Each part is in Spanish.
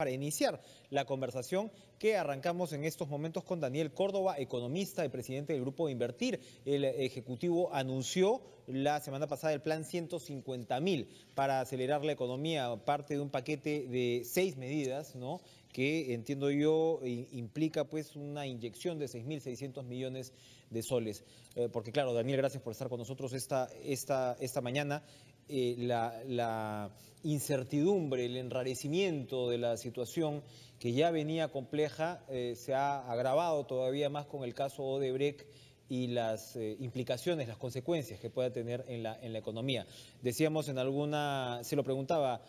para iniciar la conversación que arrancamos en estos momentos con Daniel Córdoba, economista y presidente del Grupo Invertir. El Ejecutivo anunció la semana pasada el plan 150.000 para acelerar la economía, parte de un paquete de 6 medidas, ¿no?, que entiendo yo implica pues una inyección de 6.600 millones de soles. Porque claro, Daniel, gracias por estar con nosotros esta mañana. La incertidumbre, el enrarecimiento de la situación que ya venía compleja se ha agravado todavía más con el caso Odebrecht y las implicaciones, las consecuencias que pueda tener en la economía. Decíamos se lo preguntaba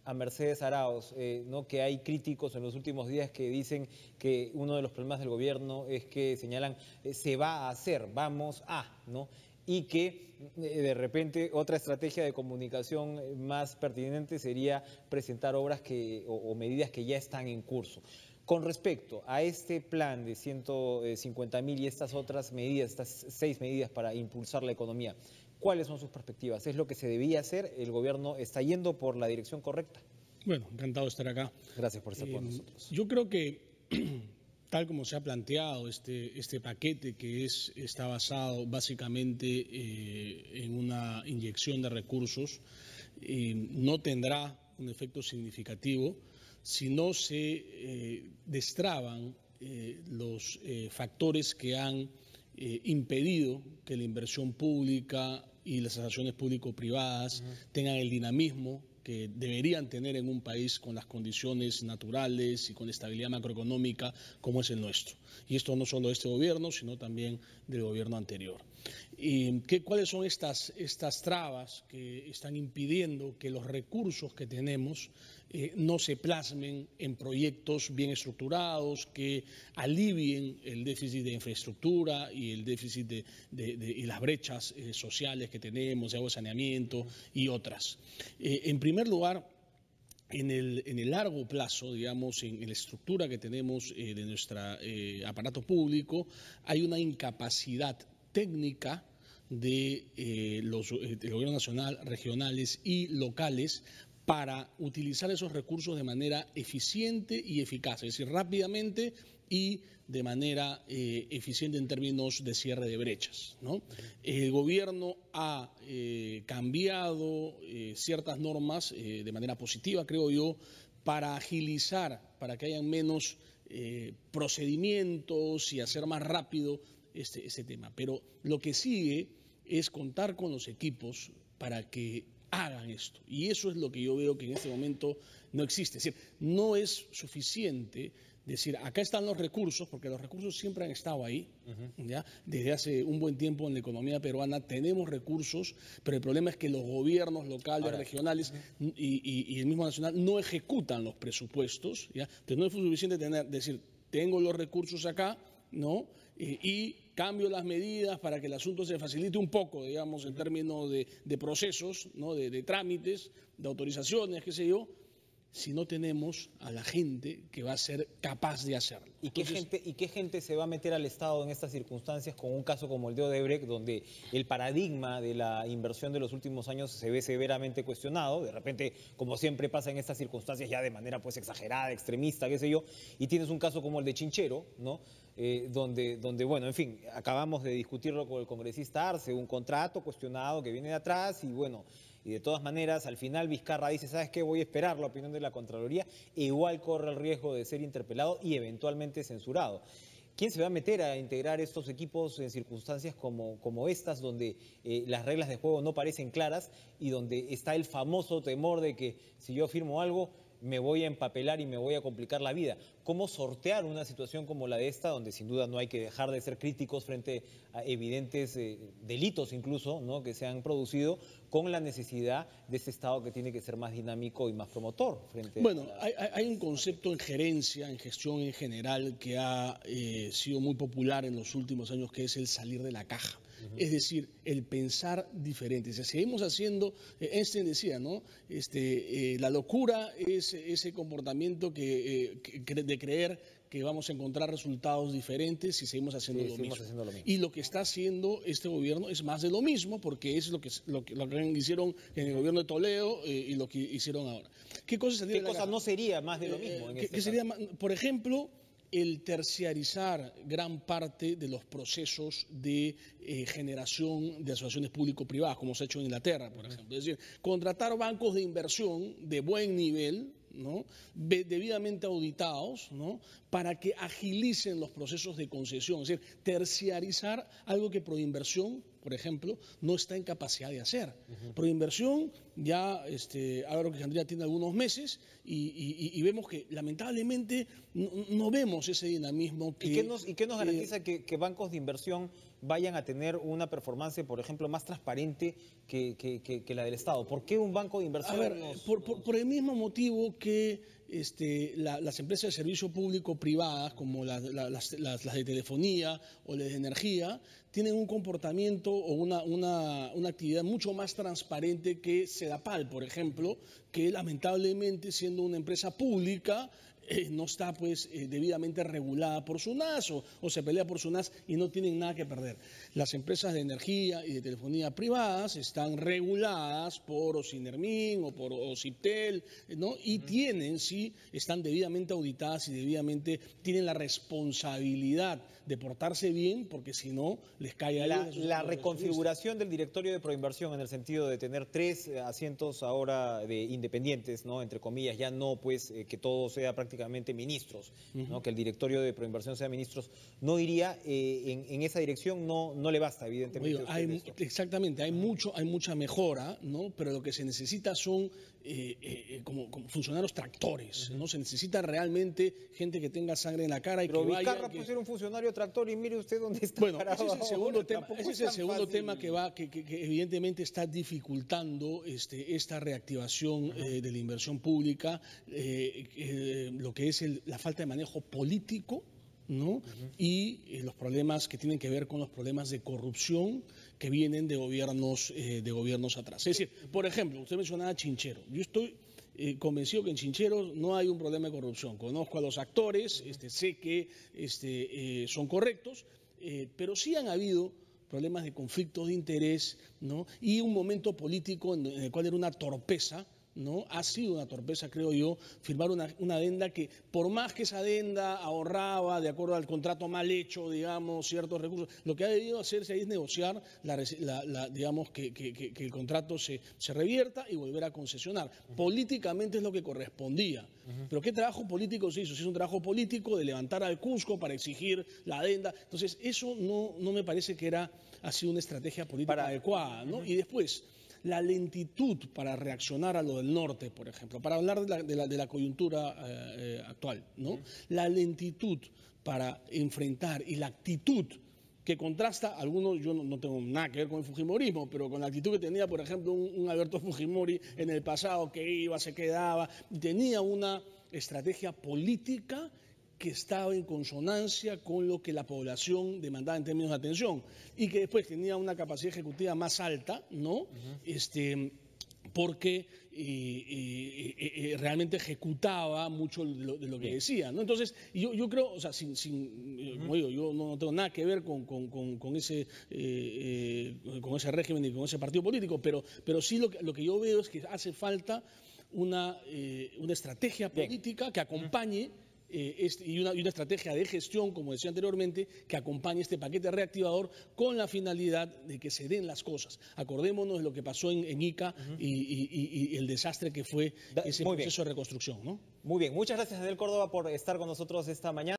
a Mercedes Arauz, ¿no?, que hay críticos en los últimos días que dicen que uno de los problemas del gobierno es que señalan se va a hacer, vamos a, ¿no?, y que de repente otra estrategia de comunicación más pertinente sería presentar obras o medidas que ya están en curso. Con respecto a este plan de 150.000 y estas otras medidas, estas 6 medidas para impulsar la economía, ¿cuáles son sus perspectivas? ¿Es lo que se debía hacer? ¿El gobierno está yendo por la dirección correcta? Bueno, encantado de estar acá. Gracias por estar con nosotros. Yo creo que, tal como se ha planteado este paquete, que está basado básicamente en una inyección de recursos, no tendrá un efecto significativo si no se destraban los factores que han impedido que la inversión pública y las asociaciones público-privadas tengan el dinamismo que deberían tener en un país con las condiciones naturales y con estabilidad macroeconómica como es el nuestro. Y esto no solo de este gobierno, sino también del gobierno anterior. ¿Cuáles son estas trabas que están impidiendo que los recursos que tenemos no se plasmen en proyectos bien estructurados que alivien el déficit de infraestructura y el déficit y las brechas sociales que tenemos, de agua, saneamiento y otras? En primer lugar, en el largo plazo, digamos, en la estructura que tenemos de nuestro aparato público, hay una incapacidad técnica del gobierno nacional, regionales y locales para utilizar esos recursos de manera eficiente y eficaz, es decir, rápidamente y de manera eficiente en términos de cierre de brechas, ¿no? El gobierno ha cambiado ciertas normas de manera positiva, creo yo, para agilizar, para que hayan menos procedimientos y hacer más rápido este tema. Pero lo que sigue es contar con los equipos para que hagan esto. Y eso es lo que yo veo que en este momento no existe. Es decir, no es suficiente decir, acá están los recursos, porque los recursos siempre han estado ahí, ¿ya? Desde hace un buen tiempo en la economía peruana tenemos recursos, pero el problema es que los gobiernos locales, regionales y el mismo nacional no ejecutan los presupuestos, ¿ya? Entonces no es suficiente decir, tengo los recursos acá, ¿no?, y cambio las medidas para que el asunto se facilite un poco, digamos, en términos de procesos, ¿no?, de trámites, de autorizaciones, qué sé yo, si no tenemos a la gente que va a ser capaz de hacerlo. ¿Y qué gente se va a meter al Estado en estas circunstancias con un caso como el de Odebrecht, donde el paradigma de la inversión de los últimos años se ve severamente cuestionado? De repente, como siempre pasa en estas circunstancias, ya de manera pues exagerada, extremista, qué sé yo, y tienes un caso como el de Chinchero, ¿no?, donde, bueno, en fin, acabamos de discutirlo con el congresista Arce, un contrato cuestionado que viene de atrás y bueno, y de todas maneras, al final Vizcarra dice, ¿sabes qué? Voy a esperar la opinión de la Contraloría, e igual corre el riesgo de ser interpelado y eventualmente censurado. ¿Quién se va a meter a integrar estos equipos en circunstancias como estas, donde las reglas de juego no parecen claras y donde está el famoso temor de que si yo firmo algo, me voy a empapelar y me voy a complicar la vida? ¿Cómo sortear una situación como la de esta, donde sin duda no hay que dejar de ser críticos frente a evidentes delitos incluso, ¿no?, que se han producido, con la necesidad de este Estado que tiene que ser más dinámico y más promotor frente hay un concepto en gerencia, en gestión en general, que ha sido muy popular en los últimos años, que es el salir de la caja. Es decir, el pensar diferente. Si seguimos haciendo, Einstein decía, ¿no? La locura es ese comportamiento de creer que vamos a encontrar resultados diferentes si seguimos haciendo lo mismo. Y lo que está haciendo este gobierno es más de lo mismo, porque es lo que hicieron en el gobierno de Toledo y lo que hicieron ahora. ¿Qué cosa no sería más de lo mismo? ¿Qué sería, por ejemplo, el terciarizar gran parte de los procesos de generación de asociaciones público-privadas, como se ha hecho en Inglaterra, por ejemplo? Es decir, contratar bancos de inversión de buen nivel, ¿no? Debidamente auditados, ¿no? Para que agilicen los procesos de concesión, es decir, terciarizar algo que Proinversión, por ejemplo, no está en capacidad de hacer. Proinversión ya, Agroquijandría tiene algunos meses y vemos que lamentablemente no vemos ese dinamismo que... ¿Y qué nos garantiza que bancos de inversión vayan a tener una performance, por ejemplo, más transparente que la del Estado? ¿Por qué un banco de inversión? A ver, por el mismo motivo que las empresas de servicio público privadas, como las de telefonía o las de energía, tienen un comportamiento o una actividad mucho más transparente que Sedapal, por ejemplo, que lamentablemente, siendo una empresa pública, no está pues debidamente regulada por SUNAS o se pelea por SUNAS y no tienen nada que perder. Las empresas de energía y de telefonía privadas están reguladas por OSINERMIN o por OCIPTEL, ¿no? Y están debidamente auditadas y debidamente tienen la responsabilidad de portarse bien, porque si no les cae la reconfiguración del directorio de Proinversión, en el sentido de tener 3 asientos ahora de independientes, ¿no? Entre comillas, ya no pues que todo sea prácticamente ministros, ¿no? Que el directorio de Proinversión sea ministros, no iría en esa dirección, no le basta, evidentemente. Exactamente, hay mucha mejora, ¿no? Pero lo que se necesita son como funcionarios tractores, ¿no? Se necesita realmente gente que tenga sangre en la cara y pero que Vizcarra puede ser un funcionario tractor y mire usted dónde está. Bueno, ese es el segundo tema, que evidentemente está dificultando esta reactivación de la inversión pública, lo que es la falta de manejo político, ¿no? Y los problemas que tienen que ver con los problemas de corrupción que vienen de gobiernos atrás. Es decir, por ejemplo, usted mencionaba Chinchero. Yo estoy convencido que en Chinchero no hay un problema de corrupción. Conozco a los actores, sé que son correctos, pero sí han habido problemas de conflictos de interés, ¿no? Y un momento político en el cual era una torpeza, ¿no? Ha sido una torpeza, creo yo, firmar una adenda que, por más que esa adenda ahorraba, de acuerdo al contrato mal hecho, digamos, ciertos recursos, lo que ha debido hacerse ahí es negociar, digamos, que el contrato se revierta y volver a concesionar. Políticamente es lo que correspondía. Pero ¿qué trabajo político se hizo? Se hizo un trabajo político de levantar al Cusco para exigir la adenda. Entonces, eso no me parece que ha sido una estrategia política adecuada, ¿no? Y después, la lentitud para reaccionar a lo del norte, por ejemplo, para hablar de la coyuntura actual, ¿no? La lentitud para enfrentar y la actitud que contrasta, yo no tengo nada que ver con el fujimorismo, pero con la actitud que tenía, por ejemplo, un Alberto Fujimori en el pasado, que iba, se quedaba, tenía una estrategia política que estaba en consonancia con lo que la población demandaba en términos de atención y que después tenía una capacidad ejecutiva más alta, ¿no? Porque realmente ejecutaba mucho de lo que decía, ¿no? Entonces, yo creo, o sea, como digo, yo no tengo nada que ver con ese régimen ni con ese partido político, pero sí lo que yo veo es que hace falta una estrategia política que acompañe y una estrategia de gestión, como decía anteriormente, que acompañe este paquete reactivador con la finalidad de que se den las cosas. Acordémonos de lo que pasó en Ica y el desastre que fue ese proceso de reconstrucción, ¿no? Muy bien, muchas gracias, Daniel Córdoba, por estar con nosotros esta mañana.